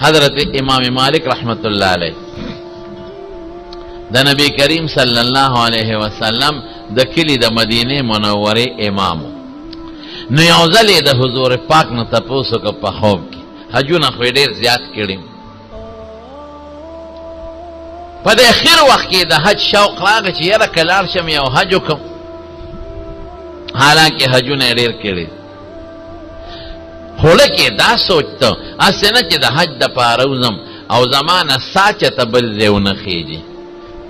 حضرت امام مالک رحمت اللہ علیہ د نبی کریم صلی الله علیه وسلم د کلی د مدینه منوره امامو. نو یو ځل د حضور پاک نه تپوسو که په خوب کې حجونه خو ډېر زیات کړي، په د اخر وخت کې د حج شوق راغی چې یاره که لاړ شم یو حج وکړم، حالانکه حجونه یې ډېر کړي. خوله کې دا سوچ ته هسې نه چې د حج دپاره وځم او زما نه سا چېته بل ځای ونه خېږي،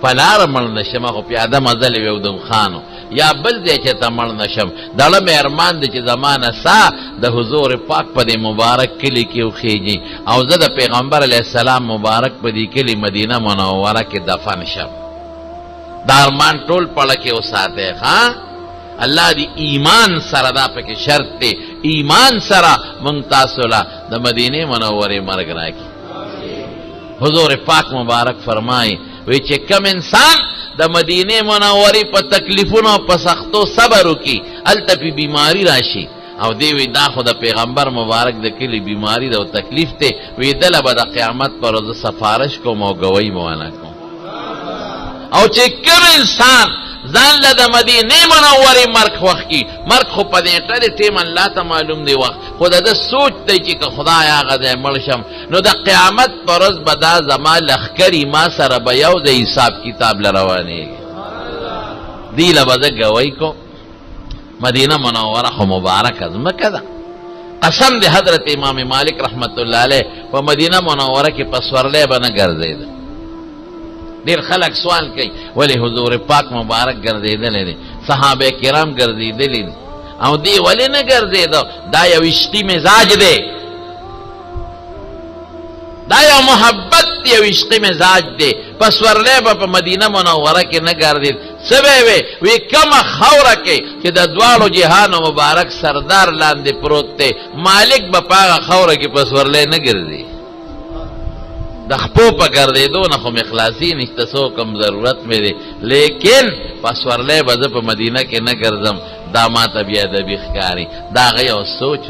په لاره مړ نه شم، خو پیاده مزل وي او خانو یا بل ځای چېته مړ نه شم. دړه مې ارمان دی چې زما نه سا د حضور پاک په دې مبارک کلي کې وخېږي او زه د پیغمبر علیه السلام مبارک په دې کلي مدینه منوره کې دفن شم. دا ارمان ټول پړه کې وساتئ ښه. الله دی ایمان سره دا پکې شرط دی، ایمان سره مونږ تاسو له د مدینې منورې مرګ راکړي. حضور پاک مبارک فرمایي وی چې کم انسان د مدینې منورې په تکلیفونو او په سختو صبر وکړي هلته پې بیماري راشي او دی وی دا خو د پیغمبر مبارک د کلي بیماري ده او تکلیف دی، وی دله به د قیامت پر ورځ سفارش کوم او ګوۍ به ونه کوم. او چې کم انسان ځان له د مدینې منورې مرګ خوښ کړي، مرګ خو په نیټه د ټیم الله ته معلوم دی وخت، خو د ده سوچ دی چې که خدای هغه ځای مړ شم نو د قیامت په ورځ به دا زما لښکري ما سره به یو د حساب کتاب له روانېږي، دې له به زه ګوۍ کوم. مدینه منوره خو مبارکه ځمکه ده. قسم دی حضرت امام مالک رحمت الله علیه په مدینه منوره کې په سورلی به نه ګرځېده. ډېر خلک سوال کوي ولې حضور پاک مبارک ګرځېدلی دی، صحابه کرام ګرځېدلی دي او دی ولې نه ګرځېده؟ دا یو عشقي مزاج دی، دا یو محبت یو عشقي مزاج دی. په سورلی به په مدینه منوره کې نه ګرځېد. څه به یې وی کمه خاوره کې چې د دواړو جهانو مبارک سردار لاندې پروت دی، مالک به په هغه خاوره کې په سورلی نه ګرځي. د خپو په ګرځېدو نه خو مې خلاصي نشته، څو کم ضرورت مې دی، لیکن په سورلی به زه په مدینه کې نه ګرځم، دا ما ته بې ادبي ښکاري. د هغه یو سوچ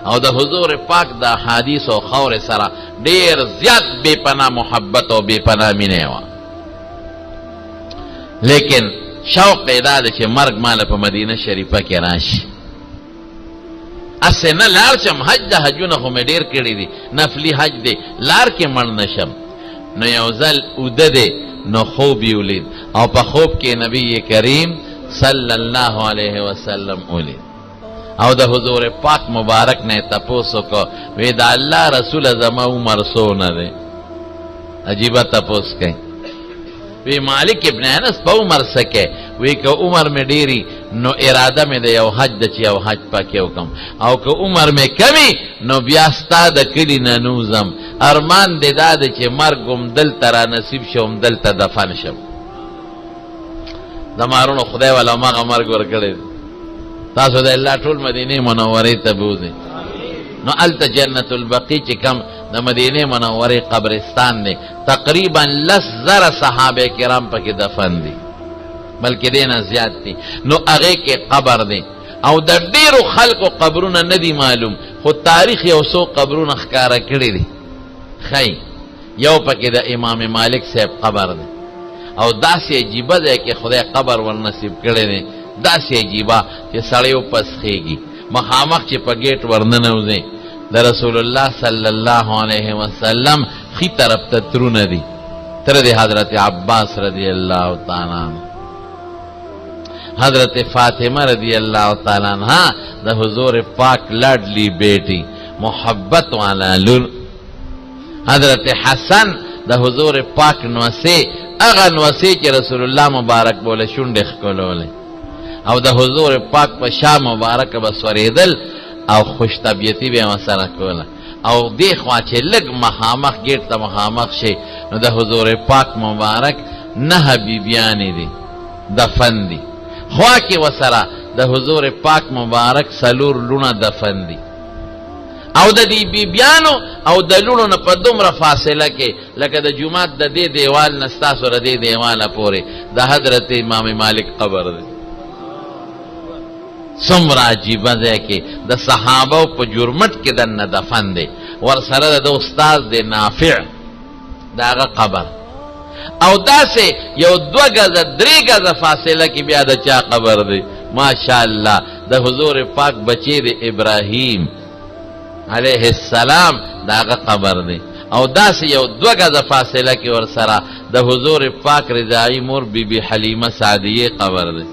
او د حضور پاک د احادیث او خاورې سره ډېر زیات بې پناه محبت او بې پناه مینه وه. لیکن شوق یې دا دی چې مرګ ماله په مدینه شریفه کې راشي. اسې نه لار شم، حج د حجونه خو مې ډېر کړي دي، نفلي حج دی، لار کې مړ نه شم. نو یو ځل اوده دی نو خوب یې ولید او په خوب کې نبی کریم صلی الله علیه وسلم ولید او د حضور پاک مبارک نه تپوس وکړو وی د الله رسول زما عمر څونه دی؟ عجیبه تپوس کوي. وی مالک ابن انس په عمر څه کوي؟ وی که عمر مې ډېري نو اراده مې د یو حج ده چې یو حج پکې وکړم، او که عمر مې کمی نو بیا ستا د کلي نه نوځم، ارمان دې دا دی چې مرګ هم دلته را نصیب شم، دلته دفن شم. زمارونو خدای والا هماغه مرګ ورکړی دی. تاسو د الله ټول مدینې منورې ته بوځئ نو هلته جنت البقیع چې کم د مدینې منورې قبرستان دی، تقریبا 10,000 صحابه کرام پکې دفن دي، بلکې دې نه زیات دي. نو هغې کې قبر دی او د ډېرو خلکو قبرونه نه دي معلوم، خو تاریخ یو څو قبرونه ښکاره کړي دي. ښی یو پکې د امام مالک صاحب قبر دی او داسې عجیبه دی کې خدای قبر ورنصیب کړی دی، داسې عجیبه چې سړی وپسخېږي. مخامخ چې په ګیټ ورننوځي د رسول الله صلی الله علیه وسلم خي طرف ته ترونه دي، تر د حضرت عباس رضی الله تعالی عنہ، حضرت فاطمه رضی الله تعالی عنہ د حضور پاک لاډلی بیٹی محبت والا لور، حضرت حسن د حضور پاک نوسه، هغه نوسه چې رسول الله مبارک بوله شونډې ښکلولې او د حضور پاک په شا مبارک به سورېدل او خوش طبیعتي به یې ورسره کوله. او دې خوا چې لږ مخامخ ګیټ ته مخامخ شي نو د حضور پاک مبارک 9 بیبیانې دي دفن دي، خوا کې ورسره د حضور پاک مبارک 4 لونه دفن دي او د دې بیبیانو او د لونو نه په دومره فاصله کې لکه د جومات د دې دیوال نه ستاسو د دې دیواله پورې د حضرت امام مالک قبر دی. څومره عجیبه دی کې د صحابو په جرمټ کې دننه دفن دی ورسره د استاد د نافع داغه قبر، او داسې یو 2 گزه 3 گزه فاصله کې بیا د چا قبر دی؟ ماشاءالله د حضور پاک بچی د ابراهیم علیه السلام داغه قبر دی، او داسې یو 2 گزه فاصله کې ورسره د حضور پاک رضاعی مور بی بی حلیمه سعدیه قبر دی.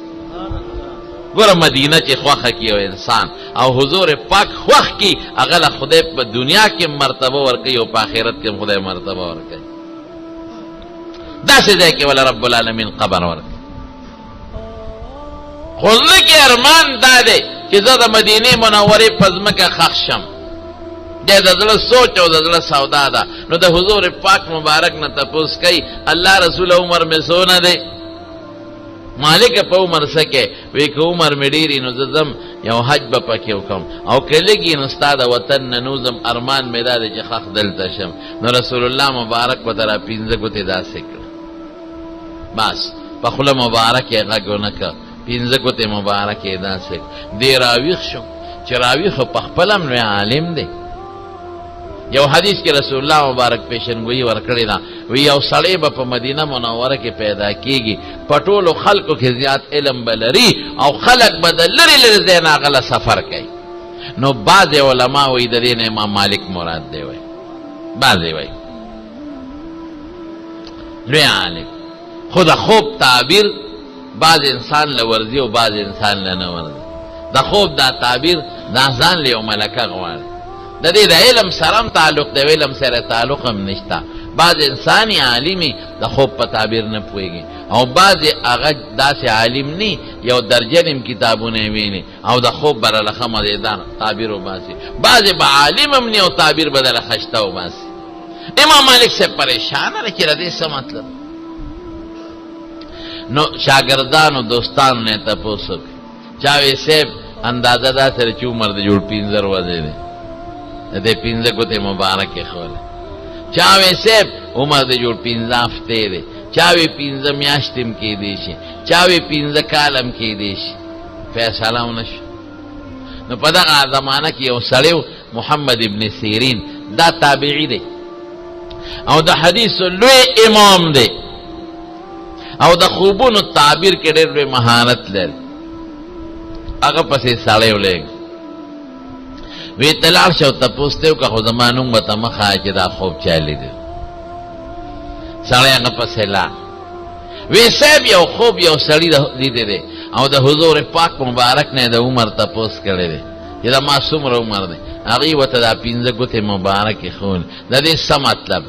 ګوره مدینه چې خوښه کی او انسان او حضور پاک خوښ کی، هغه له خدای په دنیا کې مرتبه ورکوي او په آخرت کې خدای مرتبه ورکوي. داسې ځای کې ولا رب العالمین قبر ورکوي. خو زړه کې ارمان دا دی چې زه د مدینې منورې په ځمکه ښخ شم. د زړه سوچ او د زړه سودا ده. نو د حضور پاک مبارک نه تپوس کوي الله رسول عمر مې څونه دی؟ مالک په عمر سکه وی که عمر مې ډېرې نو زه ځم یو حج به پکې وکړم، او که لږي نو ستا د وطن نه نوځم، ارمان مې دا دی چې ښخ دلته شم. نو رسول الله مبارک ورته را 5 ګوتې داسې کړه، بس په خوله مبارک یې غږ ونه کړه، 5 ګوتې مبارک یې داسې کړه. دی راویښ شو چې راویښ خو په خپله هم لوی عالم دی. یو حدیث کې رسول الله مبارک پیشنګویي ورکړې ده، وی یو سړی به په مدینه منوره کې پیدا کیږي، په ټولو خلکو کې زیات علم به لري او خلک به د لرې لرې ځای نه هغه له سفر کوي. نو بعضې علما وایي د دې نه امام مالک مراد دی، وایي بعضې وایي لوی عالم. خو د خوب تعبیر بعض انسان له ورځي او بعض انسان له نه ورځي. د خوب دا تعبیر دا ځان له یو ملکه غواړي. د دې د علم سره هم تعلق دی، علم سره تعلق هم نشته. بعض انساني عالمي د خوب په تعبیر نه پوهېږي، او بعض هغه داسې عالم نی یو درجنیم کتابونه ویني او د خوب برله ښه مزېدار تعبیر وباسي. بعضې به عالم هم نی او تعبیر به دله خشته وباسي. امام مالک صاحب پریشانه دی چې د دې څه مطلب. نو شاګردانو دوستانو نه تپوس وکړي، چا وی صاحب اندازه دا سره چې عمر د جوړ 15 ورځې دی، د 15 ګوتې مبارک یې ښولی. چا وی صاحب عمر د جوړ 15 هفتې دی، چا وی 15 میاشتې هم کېدی شي، چا وی 15 کاله هم کېدی شي. فیصله ونه شو. نو په دغه زمانه کې یو سړی محمد ابن سیرین، دا تابعي دی او د حدیثو لوی امام دی او د خوبونو تعبیر کې ډېر لوی مهارت لري. هغه پسې سړی ولېږ وی تلاړ شه او تپوس ته وکړه، خو زما نوم به ته مه ښایه چې دا خوب چا لیدی. سړی هغه پسې لاړ. وی صاحب یو خوب یو سړي لیدی دی او د حضور پاک مبارک نه د عمر تپوس کړی دی چې دا ما څومره عمر دی. هغې ورته دا 15 ګوتې مبارکې ښوولې. د دې څه مطلب؟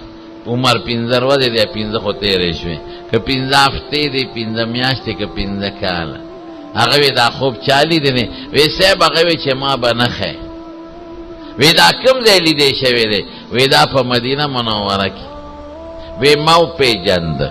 عمر 15 ورځې دی، 15 خو تېرې شوې، که 15 هفتې دی، 15 میاشتې، که 15 کاله. هغه وی دا خوب چا لیدی دی؟ وی صاحب هغه وی چې ما به نه ښیې. وی دا کوم ځای لیدی شوی دی؟ وی دا په مدینه منوره کې. وی ما وپېژنده.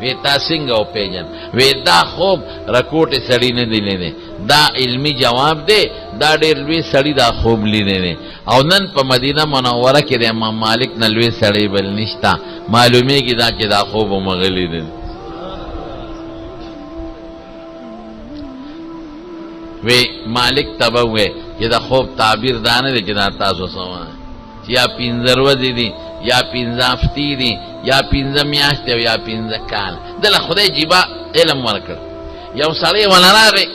وی تا څنګه وپېژند؟ وی دا خوب رکوټې سړي نه دی لیدی، دا علمي جواب دی، دا ډېر لوی سړي دا خوب لیدی دی، او نن په مدینه منوره کې د امام مالک نه لوی سړی بل نشته. معلومیږي دا چې دا خوب هم هغه لیدی. وی مالک ته به ووایي چې د خوب تعبیر دا نه دی چې دا تاسو څه وایئ چې یا 15 ورځې دي، یا 15 هفتې دي، یا 15 میاشتې او یا 15 کاله. دله خدای جیبه علم ورکړ. یو سړی ونه راغی،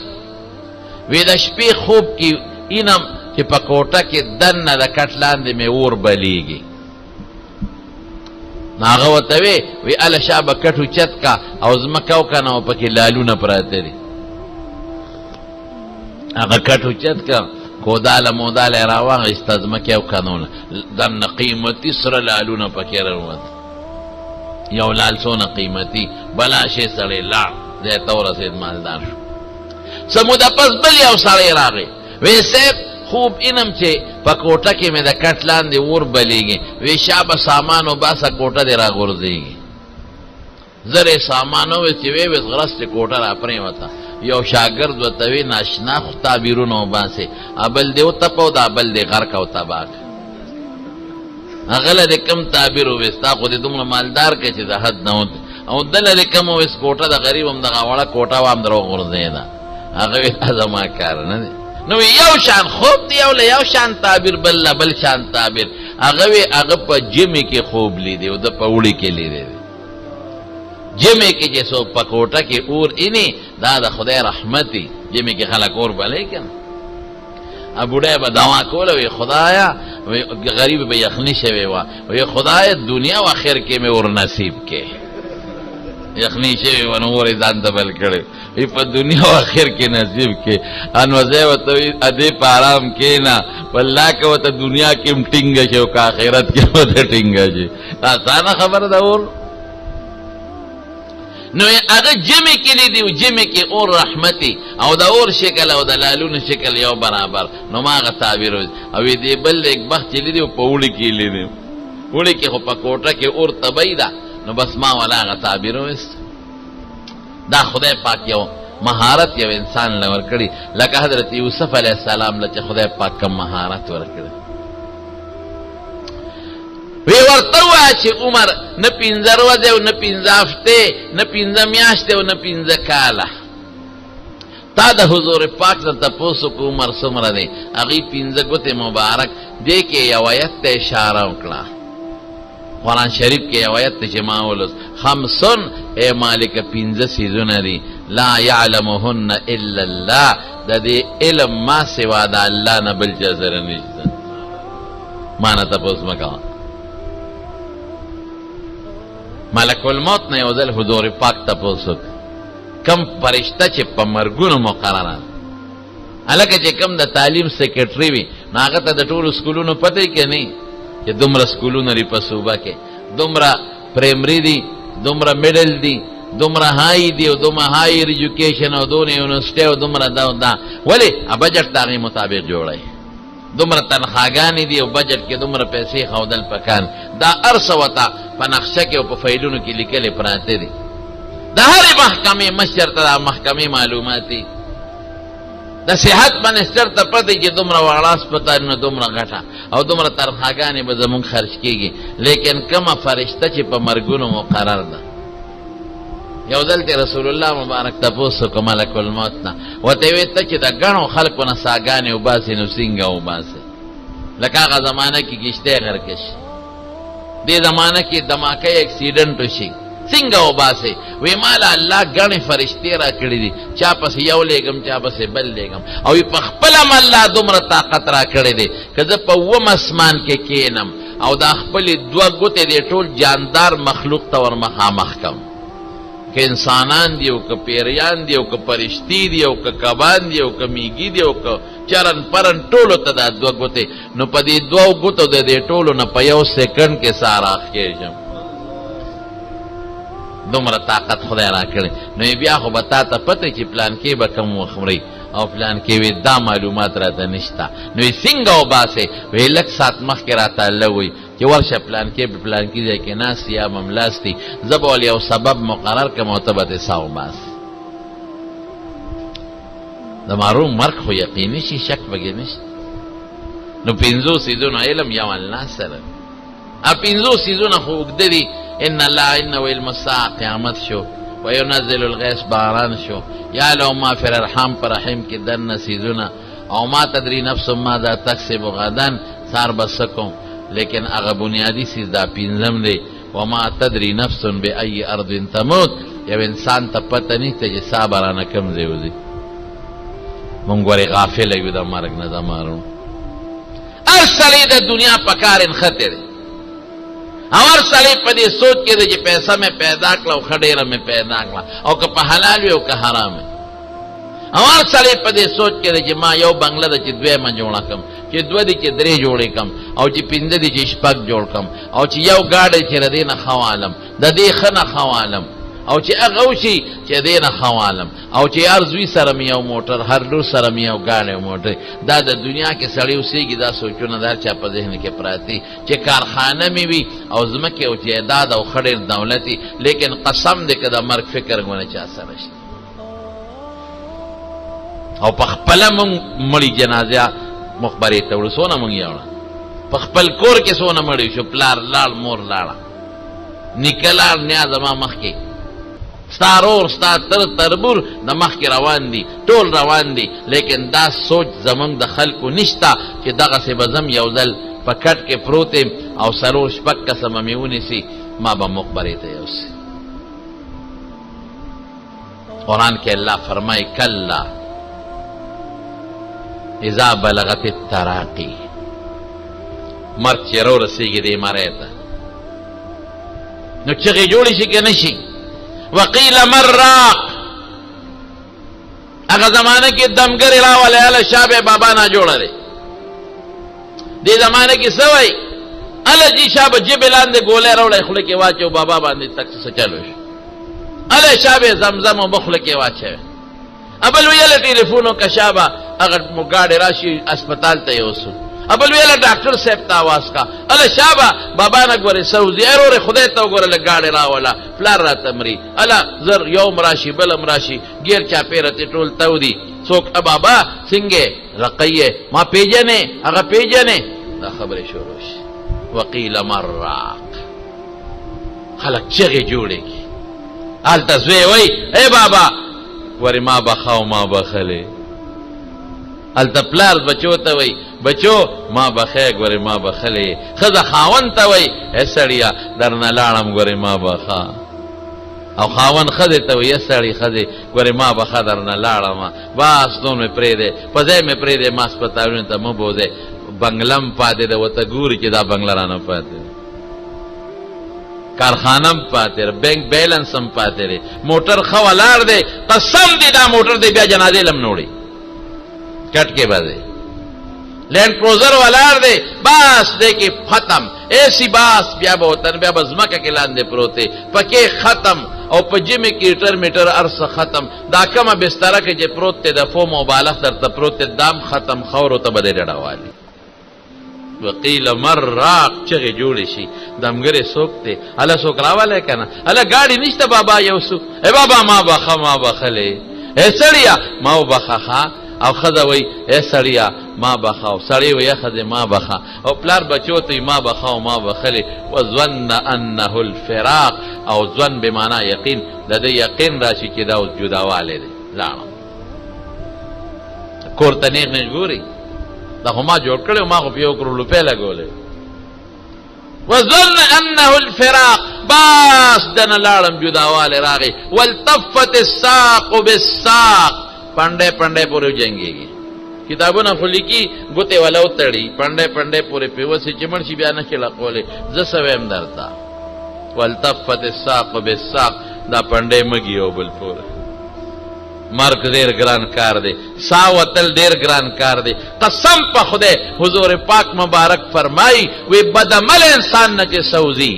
وی د شپې خوب کې اینم چې په کوټه کې دننه د کټ لاندې مې اور بلیږي. نو هغه ورته وی هله شا به کټ اوچت کا او ځمکه وکنه او پکې لالونه پراته دي. هغه کټ اوچت کا، کوداله موداله یې راواخیسته، ځمکه یې وکنونه، دننه قیمتي سره لالونه پکې راووت. یو لال څونه قیمتي، بلا شی سړی لاړ، ځای ته ورسېد، مالدار شو. څه موده پس بل یو سړی راغی، وی صاحب خوب اینم چې په کوټه کې مې د کټ لاندې اور بلیږي. وی شا به سامان وباسه، کوټه دې راغورځېږي. زر یې سامان وویست چې ویې ویست غرستې کوټه را پرېوته. یو شاګرد ورته وی ناشنا خو تعبیرونه وباسې، بل دې وتپه او دا بل دې غرقه او تباه کړه. هغه له دې کوم تعبیر وویست؟ تا خو دې دومره مالدار کړې چې د حد نه وت، او دله دې کوم وویست کوټه د غریب هم دغه وړه کوټه وه هم در وغورځېده. هغه وی دا زما کار نه دی. نو یو شان خوب دی یو له یو شان تعبیر بل له بل شان تعبیر هغه په جمع کې خوب لیدی او د پوړی کې لیدی جمع کې چې سو پکوټه کې اور اینی دا د خدای رحمتي جمع کې خلک اور بلې کنه ابوډای به دعا کوله وی خدایا غریب به یخنی شوی وی خدای دنیا او آخر کې مې ور نصیب کې یخنی شوی و نور ځان دبل کړي وی په دنیا او آخر کې نصیب کې ان وځي وته ادي په آرام کې نه والله کې وته دنیا کې ټینګ شي او آخرت کې وته ټینګ شي آسان خبر ده اور نو هغه جمع کې دی جمع کې اور رحمتي او د اور شکل او د لالون شکل یو برابر نو ما غ تعبیر او دې بل یک بخت چې دی په وړي کې لیدي وړي کې خو په کوټه کې اور تبیدا نو بس ما ولا غ تعبیر وست دا خدای پاک یو مهارت یو انسان لور کړی لکه حضرت یوسف علیه السلام لکه خدای پاک کوم مهارت ورکړي وی ورته وای چې عمر نه 15 ورځې او نه 15 هفته نه 15 میاشتې او نه 15 کاله تا د حضور پاک ته تاسو کو عمر څومره دی هغه 15 ګوتې مبارک دې کې یو آیت ته اشاره وکړه قرآن شریف کې یو آیت چې ما ولوس خمسن ای مالک 15 سيزونه دي لا يعلمهن الا الله د دې علم ما سوا د الله نه بل جزر نشته معنا تاسو مکه ملک الموت نه یو ځل حضور پاک تاسو کم فرشتہ چې په مرګونو مقرره الکه چې کم د تعلیم سیکریټری وي ناغه ته د ټولو سکولونو پته کې نه چې دومره سکولونه لري په صوبه کې دومره پرایمری دي دومره میډل دي دومره هاي دي او دومره هایر ایجوکیشن او دومره یونیورسيټي او دومره دا ولی بجټ دغه مطابق جوړای دومره تنخواګانې دي او بجټ کې دومره پیسې خودل پکان دا ارسوتا په نقشه کې او په فایلونو کې لیکل پراته دي د هر محکمې مشر ته محکمې معلوماتي د صحت منستر ته پته چې دومره وړاس پتا نه دومره غټه او دومره تنخواګانې به زمون خرج کیږي لیکن کما فرشته چې په مرګونو مقرر ده یو ځل ته رسول الله مبارک تاسو کوم ملک الموت نه وته وی ته چې د غنو خلکو نه ساګانې او باسي نو څنګه او باسي لکه هغه زمانہ کې کیشته غرکش دې زمانہ کې دماکه اکسیډنټ وشي څنګه او باسي وی مال الله غنې فرشتي را کړې دي چا پس یو لګم چا پس بل لګم او په خپل الله دومره طاقت را کړې دي کله په و مسمان کې کینم او د خپل دوه ګوتې دي ټول جاندار مخلوق ته ور مخامخ کم که انسانان دی او که پیریان دی او که پرشتي دی او که کبان دی او که میګي دی او که چرن پرن ټولو ته دا دوه ګوتې نو په دې دوه ګوتو د دې ټولو نه په یو سکند کې ساراخ کېږم دومره طاقت خدای را کړی نو بیا خو به تا ته پته چې پلان کې به کم وخوري او پلان کې وي دا معلومات راته نشته نو څنګه وباسې وی لږ ساعت مخکې راته الله وی چې ورشه پلان کې ځای کې ناست یا مملاستي زه به ول یو سبب مقرر کړم او ته به دې سا وباسې د معروم مرګ خو یقیني شي شک پکې نشته نو 15 سیزونه علم یو الله سره ا 15 سیزونه خو اوږده دي ان الله ان ویل مساء قیامت شو وينزل الغيث باران شو یا لو ما فی الارحام پر رحم کې دن سیزونه او ما تدری نفس ماذا تکسب غدا سار بسکم لیکن هغه بنیادی سیز دا پینځم دی وما تدری نفس بأي ارض تموت یو انسان ته پته نشته چې صبرانه کم دی وځي مونږ غوړي غافل یو د مرګ نه زمارو ارسلی د دنیا پکارن خطر اور سړی په دې سوچ کې دی چې پیسې مې پیدا کړه او خډېره مې پیدا کړه او که په حلال وي او که حرام وي اور سړی په دې سوچ کې دی چې ما یو بنگله ده چې دویمه جوړه کړم چې دوه دي چې درې جوړې کړم او چې پنځه دي چې شپږ جوړ کړم او چې یو ګاډی چې د دې نه ښه والم د دې ښه نه ښه والم او چې هغه وشي چې دې نه ښه والم او چې هر زوی سره مې یو موټر هر لور سره مې یو ګاډی موټر دا د دنیا کې سړی اوسېږي دا سوچونه دا چا په ذهن کې پراتی چې کارخانه مې وي او ځمکې او جایداد او ښه ډېر دولتي لیکن قسم دې که د مرګ فکر ونه چا سره شي او په خپله مونږ مړي جنازه مخبرې ته وړو څونه مونږ یوړه په خپل کور کې څونه مړي شو پلار لاړ مور لاړه نیکه لاړ نیا زما مخکې ستا رور ستا تربور د مخکې روان دي ټول روان دي لیکن دا سوچ زمونږ د خلکو نشته چې دغسې به زم یو ځل په کټ کې پروت او څلور شپږ کسه به مې ونیسي ما به مقبرې ته یوسي قرآن کې الله فرمایي کلا اذا بلغت التراقي مرګ چې راورسېږي دې مرۍ ته نو چغې جوړې شي که نه شي وقیل من راق هغه زمانه کې دمګرې راولې هله شابه بابا نه جوړه دی دې زمانه کې څه وایي هله جي شابه جبې لاندې ګولۍ راوړی خوله کې واچو بابا باندې تک څه چلو شو هله شابه زمزم و بخله کې واچوي ابل ویله ټلیفون وکړه شابه هغه ګاډی راشي اسپتال ته یوسو ابل ویله ډاکټر صاحب ته آواز کا هله شابه بابا نه ګورې سوځي ارورې خدای ته وګوره لږ ګاډی راوله پلار راته مري هله زر یوم راشي بلم راشي ګیر چاپېره تې ټول تودي څوک بابا څنګه رقیې ما پیژنې هغه پیژنې دا خبرې شروع شي وقیل من راق خلک چغې جوړې کړي هلته زوی وایي ای بابا ورې ما بخاو ما بخلې هلته پلار بچو ته وایي بچو ما بخې ګورې ما بخلې ښځه خاوند ته وایي ای سړیه درنه لاړم ګورې ما بخا او خاوند ښځې ته وایي ای سړي ښځې ګورې ما بخا درنه لاړمه بس نور مې پرېږدی په ځای مې پرېږدی ما اسپتالونو ته مه بوځئ بنګلم پاتې ده ورته ګوري چې دا بنګله رانه پاتې ده کارخانم پاتې ده بینک بیلنس هم پاتې دی موټر ښه ولاړ دی قسم دی دا موټر دی بیا جنازې لم نوړي کټ کې به دی لینډ کروزر ولاړ دی بس دی کې ختم ایسی باس بیا به وطن بیا به ځمکه کې لاندې پروت دی پکې ختم او په جمې کې ټر میټر ارسه ختم دا کومه بستره کې چې پروت دی د فوم او بالښت درته پروت دی دام ختم خاورو ته به دی ډډه والي وقیل من راق چغې جوړې شي دمګرې څوک دی هله څوک راولی که نه هله ګاډي نشته بابا یو څو ای بابا ما بخه ما بخلې ای سړیه ما وبخه او ښځه وایي ای سړیه ما بخه او سړی وایي ښځې ما بخه او پلار بچو ته ما بخه او ما بخلې وظن انه الفراق او ظن بمعنا یقین د دې یقین راشي چې دا اوس جداوالی دی لاړم کور ته نیغ نیغ ګوري دا خو ما جوړ کړی ما خو په 1 کروڑ روپۍ لګولې وظن انه الفراق بس دنه لاړم جداوالی راغی والتفت الساق بالساق پنډی پنډی پورې وجنګېږي کتابونه خو لیکي ګوتې والا وتړي پنډی پنډی پورې پېوسې چې مړ شي بیا نه شي لقولی زه څه ویم درته والتفت الساق بالساق دا پنډی مږي یو بل پورې مرګ ډېر ګران کار دی سا وتل ډېر ګران کار دی قسم په خدای حضور پاک مبارک فرمایي وی بدعمل انسان نه چې سوځي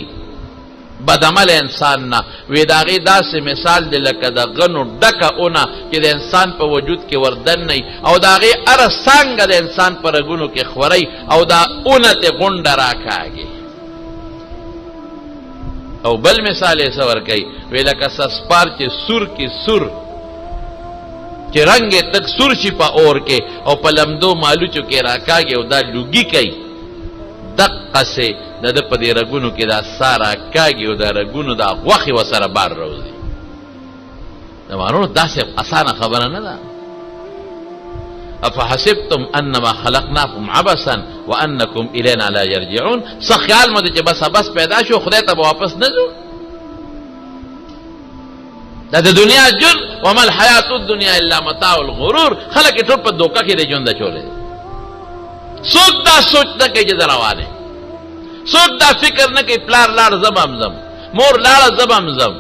بدعمل انسان نه وی د هغې داسې مثال دی لکه د غنو ډکه اونه چې د انسان په وجود کې وردن نه او د هغې هره څانګه د انسان په رګونو کې خورئ او دا اونه تې غونډه راکاږي او بل مثال یې څه ورکوي وی لکه سسپار چې سور کې سور چې رنګ یې تک سور شي په اور کې او په لمدو مالوچو کې راکاږي او دا لوګي کوي دقسې د ده په دې رګونو کې دا سا راکاږي او دا رګونو دا غوښې ورسره بار راوځي د مانو داسې اسانه خبره نه ده افحسبتم انما خلقناکم عبثا وانکم الینا لا یرجعون څه خیال مو دی چې بس پیدا شو خدای ته به واپس نه ځو دا د دنیا ژوند وما الحیات الدنیا الا متاع الغرور خلک یې ټول په دوکه کې دی ژوند اچولی څوک دا سوچ نه کوي چې زه روان یم څوک دا فکر نه کوي پلار لاړ زم هم زم مور لاړه زم هم زم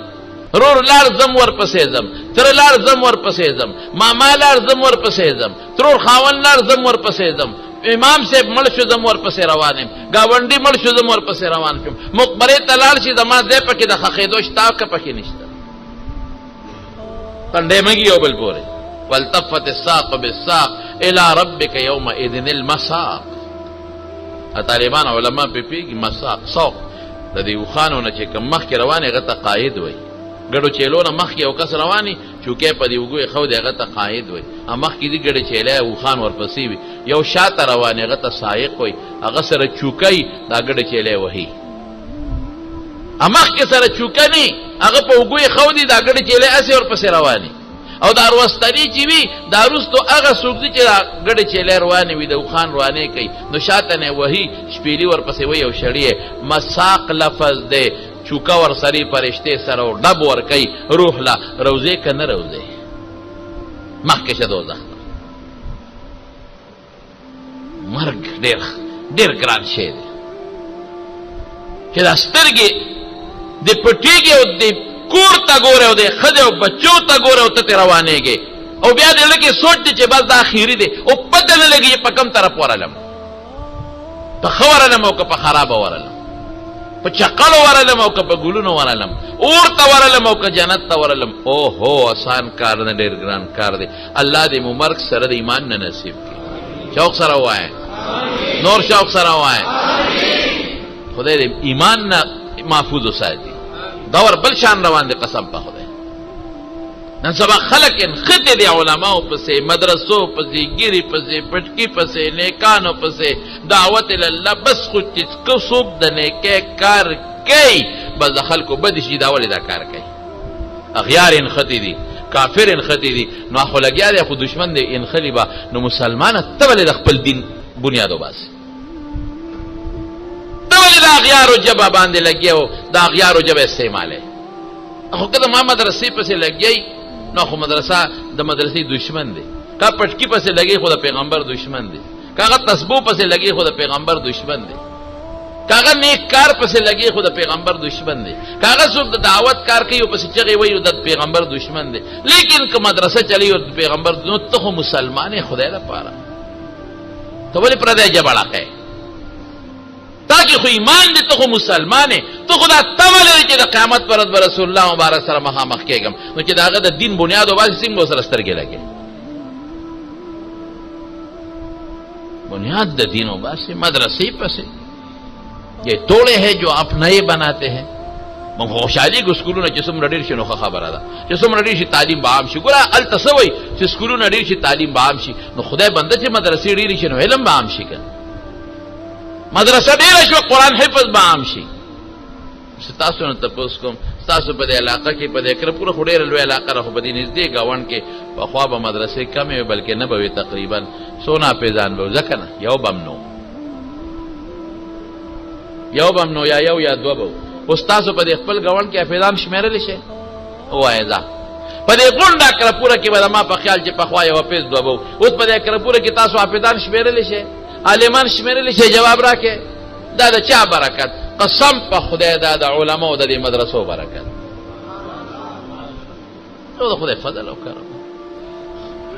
رور لاړ زم ورپسې ځم تره لاړ زم ورپسې ځم ماما لاړ زم ورپسې ځم ترور خاوند لاړ زم ورپسې ځم امام صاحب مړ شو زم ورپسې روان یم ګاونډي مړ شو زم ورپسې روان شم مقبرې ته لاړ شي زما ځای پکې د ښخېدو شته که پکې نشته پنډې مږي یو بل پورې والتفت الساق بالساق الى ربك يومئذ المساق طالبان علما په پیږي مساق سوق د دې وخانو نه چې کوم مخکې روانې هغه ته قاید وایي ګډو چیلونه مخکې یو کس رواني چوکۍ په دې اوږو یې ښه دی هغه ته قاید وایي مخکې دي ګډې چیلی وخان ورپسې وي یو شاته روانې هغه ته سایق وایي هغه سره چوکۍ دا ګډې چیلی وهي مخکې سره چوکه نی هغه په اوږو یې خودي دا ګډې چیلې هسې ورپسې روانې او دا روستني چې وي دا وروستو هغه څوک دي چې دا ګډې چیلې روانې وي د اوښان روانې کوي نو شاته نه وهي شپېلي ورپسې وي او شړي مساق لفظ دی چوکه ورسرې فرشتې سره او ډب ورکوي روح له روضې که نه روضې مخکې شه دوزخ ته مرګ ډېر ګران شی دی چې دا سترګې د پټېږي او د کور ته ګورې او د ښځې او بچو ته ګورې او ته ترې روانېږې او بیا د زړه کې سوچ دی چې بس دا اخري دی او پته نه لګي چې په کوم طرف ورلم په ښه ورلم او که په خرابه ورلم په چقلو ورلم او که په ګلونو ورلم اور ته ورلم او که جنت ته ورلم اوهو آسان کار نه ډېر ګران کار دی الله دې مو مرګ سره د ایمان نه نصیب کړي شوق سره ووایه نور شوق سره ووایه خدای دې ایمان نه محفوظ وساتي دور بل شان روان دی قسم په خدای نن سبا خلک انخطې دي علماو پسې مدرسو پسې ګیري پسې پټکي پسې نیکانو پسې دعوت الله بس خو چې څوک د نیکۍ کار کوي بس د خلکو بدې شي دا ولې دا کار کوي اغیار انخطې دي کافر انخطې دي نو خو لګیا دی خو دشمن دی انخلي به نو مسلمانه ته ولې د خپل دین بنیاد وباسي ته ولې د اغیارو ژبه باندې لګیا او د اغیارو ژبه استعمالوي خو که د ما مدرسې پسې لګیای نو خو مدرسه د مدرسې دشمن دی که پټکي پسې لګی خو د پیغمبر دشمن دی که هغه تسبو پسې لګی خو د پیغمبر دشمن دی که هغه نیک کار پسې لګی خو د پیغمبر دشمن دی که هغه څوک د دعوت کار کوي او پسې چغې وایي د پیغمبر دشمن دی لیکن که مدرسه چلی او د پیغمبر نو ته خو مسلمان یې خدای لپاره ته ولې پردی ژبه اړه تاکہ خو ایمان دی تو خو مسلمان ہے تو خدا تمل دی چې د قیامت پر ورځ به رسول الله مبارک سره مخامخ کېږم نو چې د هغه د دین بنیاد وباسي څنګه به سره سترګې لګې بنیاد د دین وباسي مدرسې پسې یہ توڑے ہیں جو آپ نئے بناتے ہیں من خوشحالي کو سکولونه چې څومره ډېر شي نو ښه خبره ده چې څومره ډېر شي تعلیم به عام شي ګوره هلته څه وایي چې سکولونه ډېر شي تعلیم به عام شي نو خدای بنده چې مدرسې ډېرې شي نو علم به عام شي که مدرسه ډېره شوه قرآن حفظ به عام شي ستاسو نه تپوس کوم ستاسو په دې علاقه کې په دې کرپوره خو ډېره لوی علاقه ده خو په دې نږدې ګاونډ کې پخوا به مدرسې کمې وې بلکې نه به وې تقریبا څو ناپېژان به وو ځکه نه یو به هم نو یا یو یا دوه به وو اوس تاسو په دې خپل ګاونډ کې حافظان شمېرلی شئ ووایه ځه په دې غونډه کرپوره کې به زما په خیال چې پخوا یو حافظ دوه به وو اوس په دې کرپوره کې تاسو حافظان شمېرلی شئ عالمان شمېرلی شئ جواب راکې دا د چا برکت قسم په خدای دا د علماو د دې مدرسو برکت نو د خدای فضل او کرم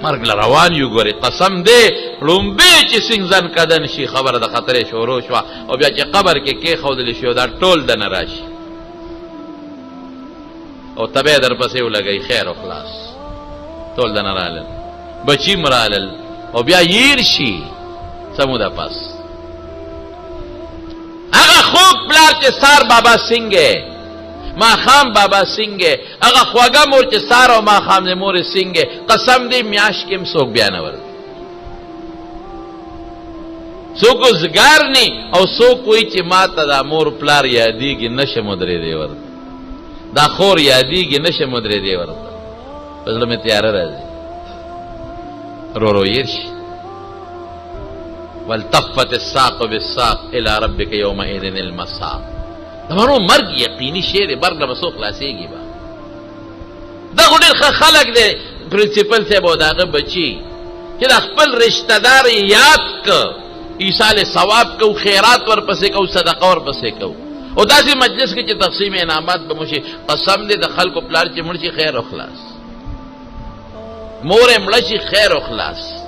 مرګ له روان یو ګورې قسم دی لومبې چې سنګزن کدن شي خبره د خطرې شروع شوه او بیا چې قبر کې کېښودلی شي دا ټول دنه راشي او تبې درپسې ولګئ خیر او خلاص ټول دنه رالل بچي م رالل او بیا ییر شي سموده پس هغه خوب پلار چې سار بابا سنگه ماخام بابا سنگه هغه خواږه مور چې سار او ماخام د مور سنگه قسم دې میاش کې څوک بیانور څوک زګار نی او څوک وایي چې ما ته دا مور پلار یادېږي نشه مدرې دی ورته دا خور یادېږي نشه مدرې دی ورته په زړه مې تیاره راځي رو یېر شي والتفت الساق بالساق الى ربك يومئذ المساق دمانو مرګ یقیني شی دی مرګ نه به څوک خلاصېږي به دا خو ډېر ښه خلک دی پرنسپل صاحب او د هغه بچي چې د خپل رشته دار یاد که ایصال ثواب کو خیرات ورپسې کو صدقه ورپسې کو او داسې مجلس کې چې تقسیم انعامات به مو شي قسم دی د خلکو پلار چې مړ شي خیر او خلاص مور یې مړه شي خیر او خلاص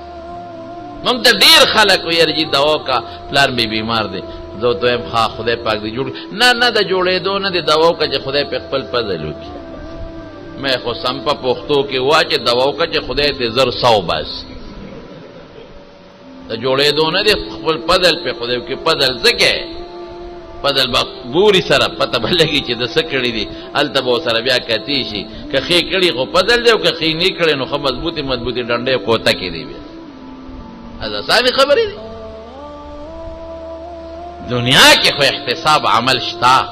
موږ ته ډېر خلک ویل چې دوا کا پلار مې بیمار دی زه ورته وایم ښه خدای پاک دې جوړ نه د جوړېدو نه د دوا وکړه چې خدای پې خپل فضل وکړي مې خو سم په پښتو کې ووایه چې دوا وکړه چې خدای دې زر سو باسي د جوړېدو نه د خپل فضل پې خدای وکړي فضل څه کوې فضل به ګوري سره پته به لګي چې د څه کړي دي هلته به ورسره بیا کتې شي که ښې کړي خو فضل دی او که ښې نه کړي نو ښه مضبوطې ډنډې کوته کې دی بیا از آسانی خبری دی دنیا کې خو احتساب عمل شتا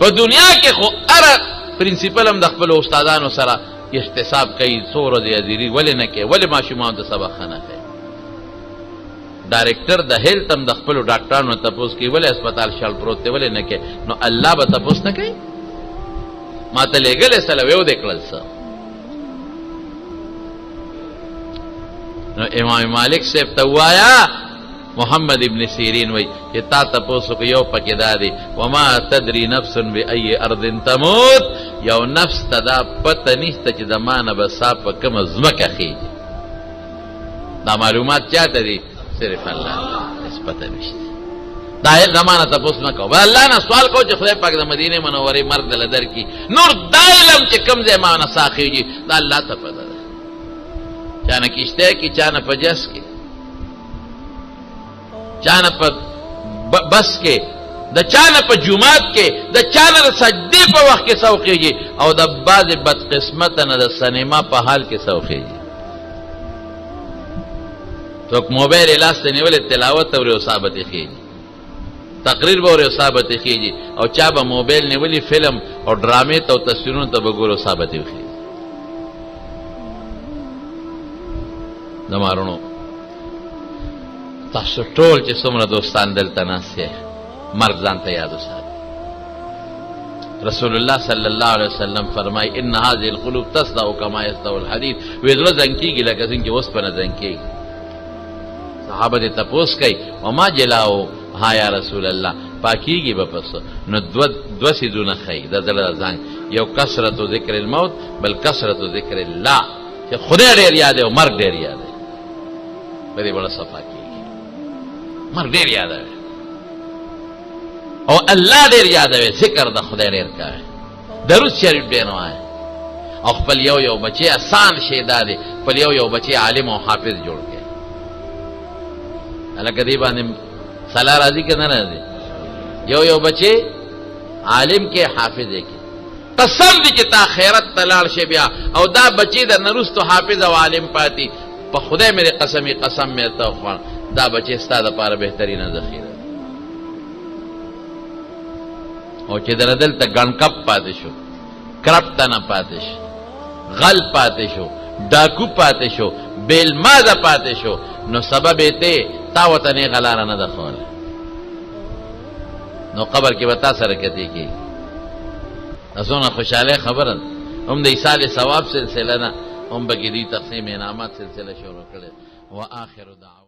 په دنیا کې خو اره پرنسپل هم د خپلو استادانو سره احتساب کوي څو ورځې حاضري ولې نه کوي ولې ماشومانو ته سبق ښه نه کوي ډایرکټر د هیلت هم د خپلو ډاکټرانو نه تپوس کوي ولې هسپتال شل پروت دی ولې نه کوي نو الله به تپوس نه کوي ما ته لېږلی سله ویو دې کړل څه نو امام مالک صاحب ته ووایه محمد ابن سیرین وی چې تا تپوس وکړه یو پکې دا دی وما تدري نفس بأي ارض تموت یو نفس ته دا پته نشته چې د ما نه به سا په کومه ځمکه خېږي دا معلومات چاته دي صرف الله هېڅ پته نشته دا زمانه تپوس نه کوو الله نه سوال کوو چې خدای پاک د مدینې منورې مرګ دله درکړي نور دا علم چې کوم ځای ما نه سا خېږي دا الله ته پته ده چا نه کشتی کې چا نه په جس کې چانه په بس کې د چانه په جمعات کې د چانه د سجدې په وخت کې سوقېږي او د بعضې بدقسمته نه د سینما په حال کې سوقېږي څوک موبایل یې لاس ته نیولی تلاوت اوري او سا به تېخېږي تقریر به اوري او سا به تېخېږي او چا به موبایل نیولی فلم او ډرامې ته او تصویرونو ته به ګوري او سا به تېخېږي د مارونو تاسو ټول چې څومره دوستان دلته ناست یې مرګ ځان ته یاد وساتئ رسول الله صلی الله علیه وسلم فرمایي ان هذه القلوب تصدع کما یصدع الحدید وی زړه زنګ کېږي لکه څنګه چې اوسپنه زنګ کېږي صحابه دې تپوس کوي وما جلاؤ ها یا رسول الله پاکیږي به پس نو دوه څیزونه ښیي د زړه زنګ یو کثرت ذکر الموت بل کثرت ذکر الله چې خدای ډېر یاد او مرګ ډېر یاد به دې بړه صفا کېږي مرګ ډېر یادوي او الله ډېر یادوي ذکر د خدای ډېر کوي درود شریف ډېر وایي او خپل یو بچی آسان شی دا دی خپل یو بچی عالم او حافظ جوړ کړي هلکه دې باندې صلاح راځي که نه راځي یو بچی عالم کې حافظ یې کې قسم دی چې تا خیرت ته لاړ شي بیا او دا بچی د نه وروستو حافظ او عالم پاتې په خدای مې قسم مې ته خوړ دا بچی ستا دپاره بهترینه ذخیره او چې دله دلته ګڼکپ پاتې شو کرپته نه پاتې شو غل پاتې شو ډاکو پاتې شو بیلمازه پاتې شو نو سبب یې ته تا ورته نیغه لاره نه ده ښوولی نو قبر کې به تا سره کتې کېږي دا څومره خوشحالۍ خبره ده هم د ایصال ثواب سلسله نه هم به کې دوی تقسیم انعامات سلسله شروع کړې و آخر دعوا